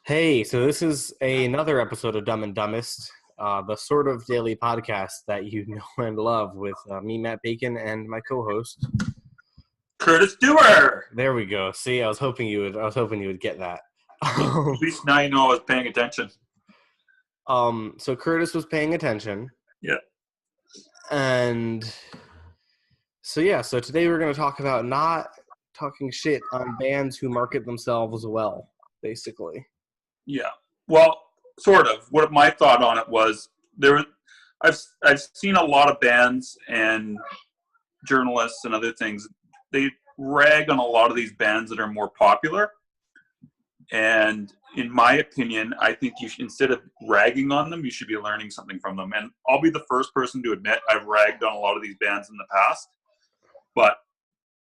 Hey, so this is another episode of Dumb and Dumbest, the sort of daily podcast that you know and love with me, Matt Bacon, and my co-host. Curtis Dewar. There we go. See, I was hoping you would. I was hoping you would get that. At least now you know I was paying attention. So Curtis was paying attention. Yeah. And so today we're going to talk about not talking shit on bands who market themselves well, basically. Yeah. Well, sort of. What my thought on it was I've seen a lot of bands and journalists and other things. They rag on a lot of these bands that are more popular. And in my opinion, I think you should, instead of ragging on them, you should be learning something from them. And I'll be the first person to admit I've ragged on a lot of these bands in the past. But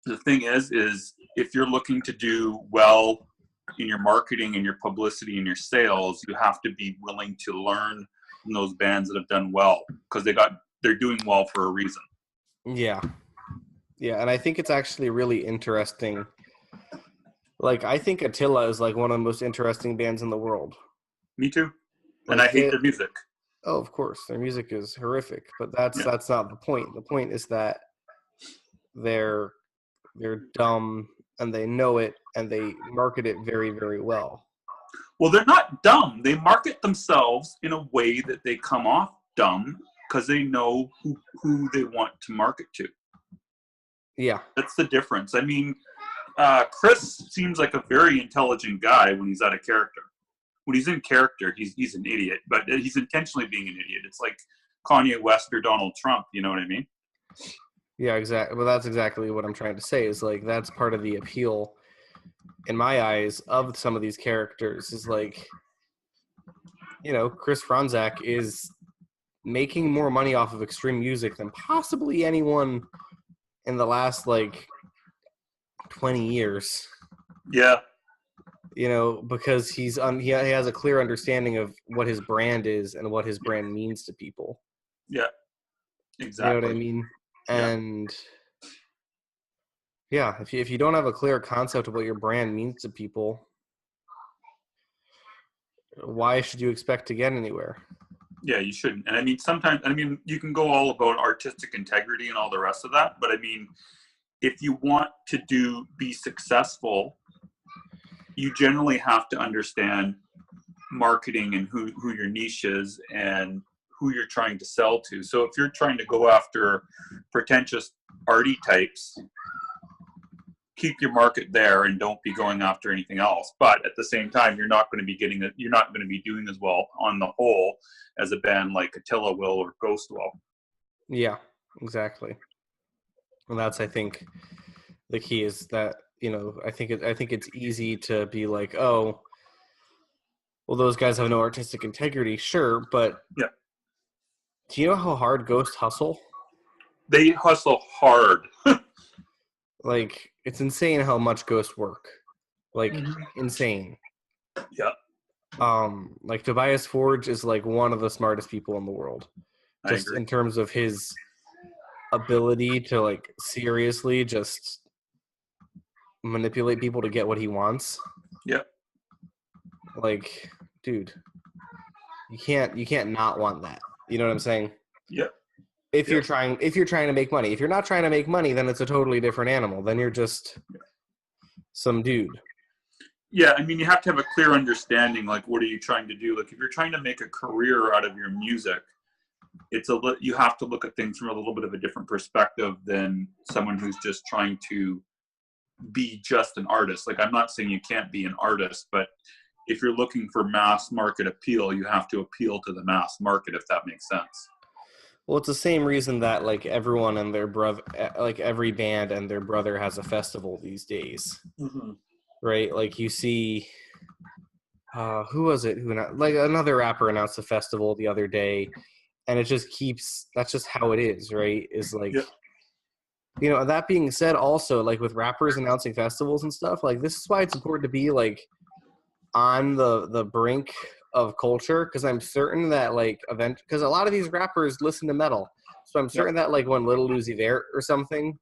the thing is if you're looking to do well in your marketing and your publicity and your sales, you have to be willing to learn from those bands that have done well because they're doing well for a reason. Yeah, and I think it's actually really interesting. Like, I think Attila is like one of the most interesting bands in the world. Me too. And I hate their music. Oh, of course, their music is horrific, but that's not the point. The point is that they're dumb and they know it and they market it very, very well. Well, they're not dumb. They market themselves in a way that they come off dumb because they know who they want to market to. Yeah. That's the difference. I mean, Chris seems like a very intelligent guy when he's out of character. When he's in character, he's an idiot, but he's intentionally being an idiot. It's like Kanye West or Donald Trump, you know what I mean? Yeah, exactly. Well, that's exactly what I'm trying to say is like that's part of the appeal in my eyes of some of these characters is like, you know, Chris Franzak is making more money off of extreme music than possibly anyone in the last like 20 years. Yeah. You know, because he has a clear understanding of what his brand is and what his brand means to people. Yeah. Exactly. You know what I mean? And yeah, if you don't have a clear concept of what your brand means to people, why should you expect to get anywhere? Yeah, you shouldn't. And I mean, sometimes, you can go all about artistic integrity and all the rest of that. But I mean, if you want to be successful, you generally have to understand marketing and who your niche is and who you're trying to sell to. So if you're trying to go after pretentious arty types, keep your market there and don't be going after anything else. But at the same time, you're not going to be doing as well on the whole as a band like Attila will or Ghost will. Yeah, exactly. And that's, I think, the key is that, you know, I think it's easy to be like, oh, well, those guys have no artistic integrity, sure, but yeah. Do you know how hard Ghost hustle? They hustle hard. Like, it's insane how much Ghost work. Like, insane. Yeah. Like, Tobias Forge is, like, one of the smartest people in the world. Just in terms of his ability to, like, seriously just manipulate people to get what he wants. Yeah. Like, dude, you can't not want that. You know what I'm saying? Yeah. If you're trying to make money. If you're not trying to make money, then it's a totally different animal. Then you're just some dude. Yeah, I mean, you have to have a clear understanding, like, what are you trying to do? Like, if you're trying to make a career out of your music, you have to look at things from a little bit of a different perspective than someone who's just trying to be just an artist. Like, I'm not saying you can't be an artist, but if you're looking for mass market appeal, you have to appeal to the mass market, if that makes sense. Well, it's the same reason that, like, everyone and their brother, like, every band and their brother has a festival these days. Mm-hmm. Right? Like, you see, who was it? Like, another rapper announced a festival the other day, and it just that's just how it is, right? Is like, you know, that being said, also, like, with rappers announcing festivals and stuff, like, this is why it's important to be, like, on the brink of culture, because I'm certain that, like, because a lot of these rappers listen to metal, so I'm certain that, like, when Little Uzi Vert or something,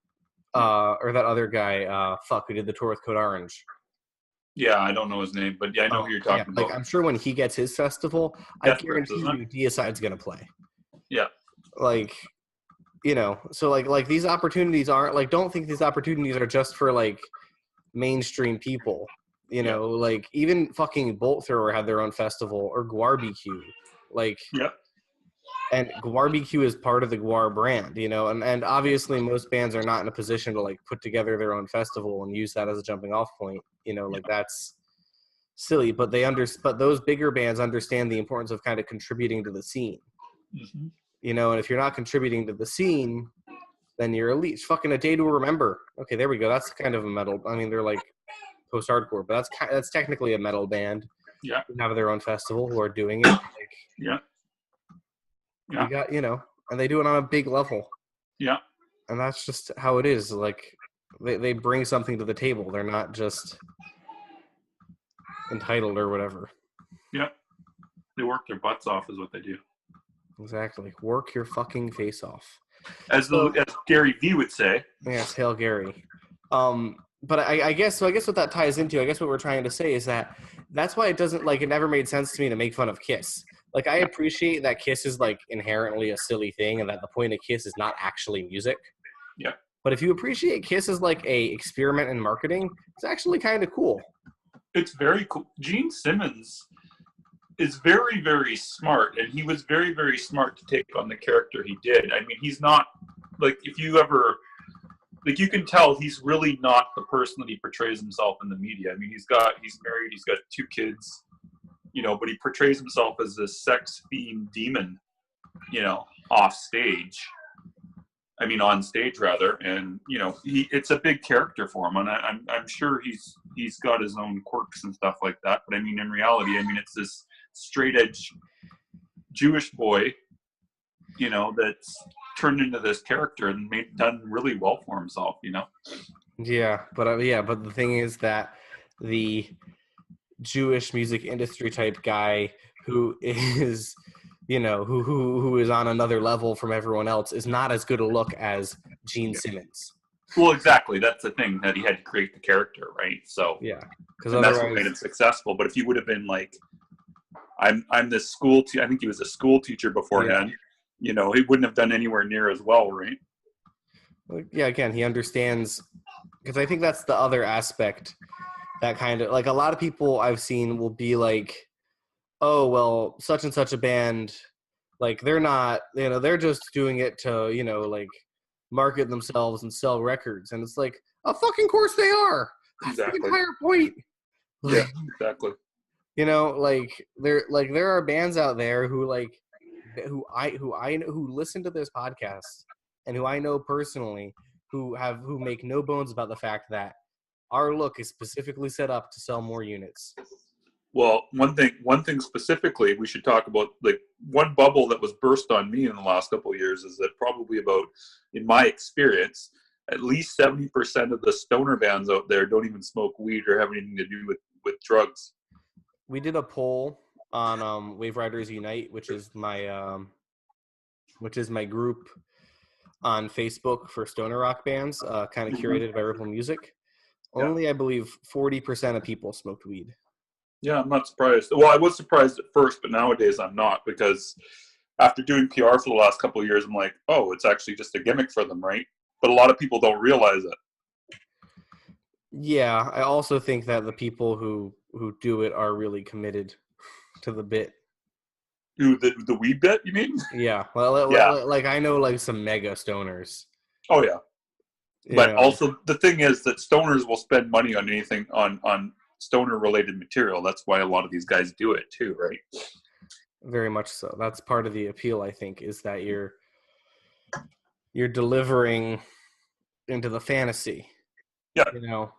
or that other guy, who did the tour with Code Orange, Yeah, I don't know his name, but yeah, I know who you're talking about. Like I'm sure when he gets his festival, I guarantee you Deicide's gonna play. Yeah. Like, you know, so like these opportunities aren't like, don't think these opportunities are just for like mainstream people. You know, like even fucking Bolt Thrower had their own festival, or Guarbq. Like, and Guarbq is part of the Guar brand, you know, and obviously most bands are not in a position to like put together their own festival and use that as a jumping off point, you know, like that's silly, but but those bigger bands understand the importance of kind of contributing to the scene. Mm-hmm. You know, and if you're not contributing to the scene, then you're elite. Fucking A Day to Remember. Okay, there we go. That's kind of a metal. I mean, they're like post-hardcore, but that's technically a metal band. Yeah, who have their own festival, who are doing it. Like, yeah. You got, you know, and they do it on a big level. Yeah, and that's just how it is. Like they bring something to the table. They're not just entitled or whatever. Yeah, they work their butts off, is what they do. Exactly. Work your fucking face off. As Gary Vee would say. Yes, hail Gary. But I guess what that ties into, I guess what we're trying to say is that's why it doesn't, like, it never made sense to me to make fun of Kiss. Like, I appreciate that Kiss is, like, inherently a silly thing and that the point of Kiss is not actually music. Yeah. But if you appreciate Kiss as, like, a experiment in marketing, it's actually kind of cool. It's very cool. Gene Simmons is very, very smart, and he was very, very smart to take on the character he did. I mean, he's not, like, if you ever... Like, you can tell he's really not the person that he portrays himself in the media. I mean, he's married, he's got 2 kids, you know, but he portrays himself as this sex fiend demon, you know, off stage. I mean, on stage rather, and you know, it's a big character for him, and I'm sure he's got his own quirks and stuff like that. But I mean, in reality, I mean, it's this straight edge Jewish boy, you know, that's turned into this character and done really well for himself, you know. Yeah, but the thing is that the Jewish music industry type guy who is, you know, who is on another level from everyone else is not as good a look as Gene Simmons. Well, exactly. That's the thing, that he had to create the character, right? So yeah, because that's what made him successful. But if he would have been like, I'm this school I think he was a school teacher beforehand. Yeah. You know, he wouldn't have done anywhere near as well, right? Yeah, again, he understands, because I think that's the other aspect that kind of, like, a lot of people I've seen will be like, oh, well, such and such a band, like, they're not, you know, they're just doing it to, you know, like, market themselves and sell records. And it's like, oh, fucking course they are. That's the entire point. Yeah, exactly. You know, like, there are bands out there who, like, who listen to this podcast and who I know personally who make no bones about the fact that our look is specifically set up to sell more units. Well, one thing specifically we should talk about, like, one bubble that was burst on me in the last couple of years is that probably about, in my experience, at least 70% of the stoner bands out there don't even smoke weed or have anything to do with drugs. We did a poll on Wave Riders Unite, which is my group on Facebook for stoner rock bands, kind of curated by Ripple Music. Only, I believe, 40% of people smoked weed. Yeah, I'm not surprised. Well, I was surprised at first, but nowadays I'm not, because after doing PR for the last couple of years, I'm like, oh, it's actually just a gimmick for them, right? But a lot of people don't realize it. Yeah, I also think that the people who do it are really committed to the bit. The weed bit, you mean? Yeah. Well, like, I know, like, some mega stoners. Oh, yeah. But also, the thing is that stoners will spend money on anything, on stoner-related material. That's why a lot of these guys do it, too, right? Very much so. That's part of the appeal, I think, is that you're delivering into the fantasy. Yeah. You know?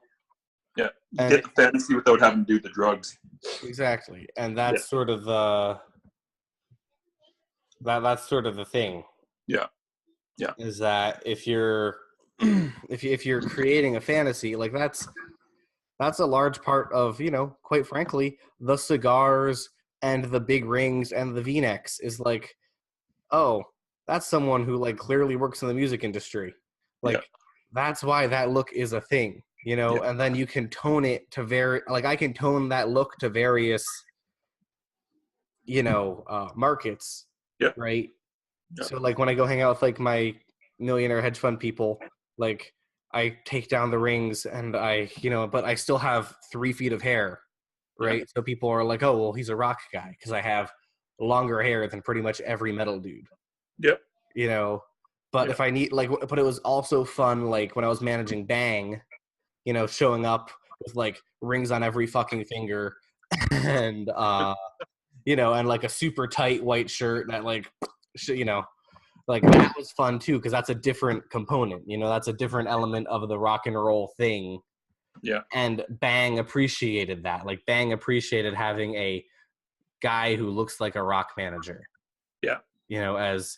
Yeah. You get the fantasy without having to do the drugs. Exactly. And that's sort of the... That's sort of the thing. Yeah. Yeah. Is that if you're if you're creating a fantasy, like, that's a large part of, you know, quite frankly, the cigars and the big rings and the V-necks is like, oh, that's someone who, like, clearly works in the music industry. Like, that's why that look is a thing, you know, and then you can tone it to I can tone that look to various, you know, markets, right? So like when I go hang out with like my millionaire hedge fund people, like I take down the rings and I, you know, but I still have 3 feet of hair, right? So people are like, oh, well, he's a rock guy because I have longer hair than pretty much every metal dude. Yep. You know, but if I need like, but it was also fun like when I was managing Bang, you know, showing up with like rings on every fucking finger and you know, and like a super tight white shirt that like, you know, like that was fun too because that's a different component, you know, that's a different element of the rock and roll thing. Yeah. And Bang appreciated that. Like Bang appreciated having a guy who looks like a rock manager. Yeah. You know, as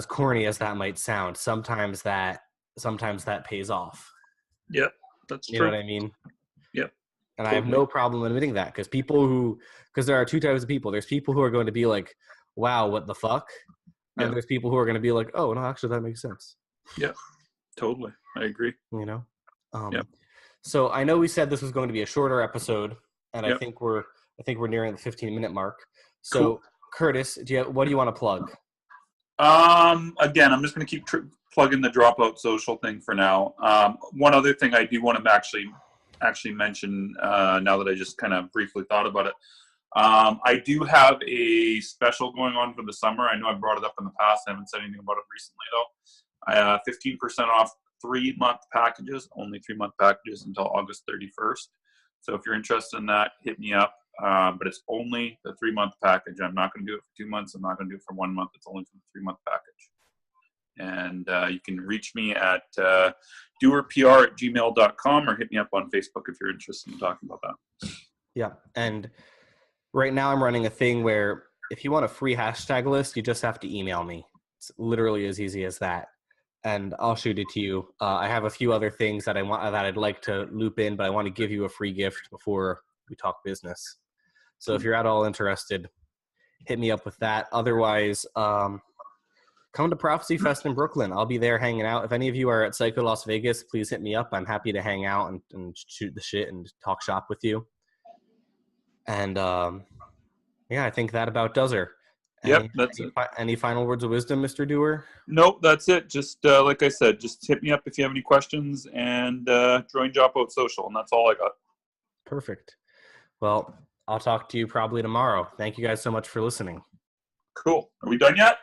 corny as that might sound, sometimes that pays off. Yeah, that's true. You know what I mean? Yeah. And I have no problem admitting that because there are 2 types of people. There's people who are going to be like, wow, what the fuck? And there's people who are going to be like, oh, no, actually, that makes sense. Yeah, totally. I agree. You know? So I know we said this was going to be a shorter episode, and I think we're nearing the 15-minute mark. So, cool. Curtis, what do you want to plug? Again, I'm just going to keep plugging the Dropout Social thing for now. One other thing I do want to actually mention now that I just kind of briefly thought about it. I do have a special going on for the summer. I know I brought it up in the past. I haven't said anything about it recently, though. 15% off 3-month packages, only 3-month packages until August 31st. So if you're interested in that, hit me up. But it's only the 3-month package. I'm not going to do it for 2 months. I'm not going to do it for 1 month. It's only for the 3-month package. And you can reach me at dewarpr@gmail.com or hit me up on Facebook if you're interested in talking about that. Yeah, and right now I'm running a thing where if you want a free hashtag list, you just have to email me. It's literally as easy as that. And I'll shoot it to you. I have a few other things that I'd like to loop in, but I want to give you a free gift before we talk business. So if you're at all interested, hit me up with that. Otherwise, come to Prophecy Fest in Brooklyn. I'll be there hanging out. If any of you are at Psycho Las Vegas, please hit me up. I'm happy to hang out and shoot the shit and talk shop with you. And yeah, I think that about does her. That's it. Any final words of wisdom, Mr. Doer? Nope, that's it. Just like I said, just hit me up if you have any questions and join Dropout Social, and that's all I got. Perfect. Well, I'll talk to you probably tomorrow. Thank you guys so much for listening. Cool. Are we done yet?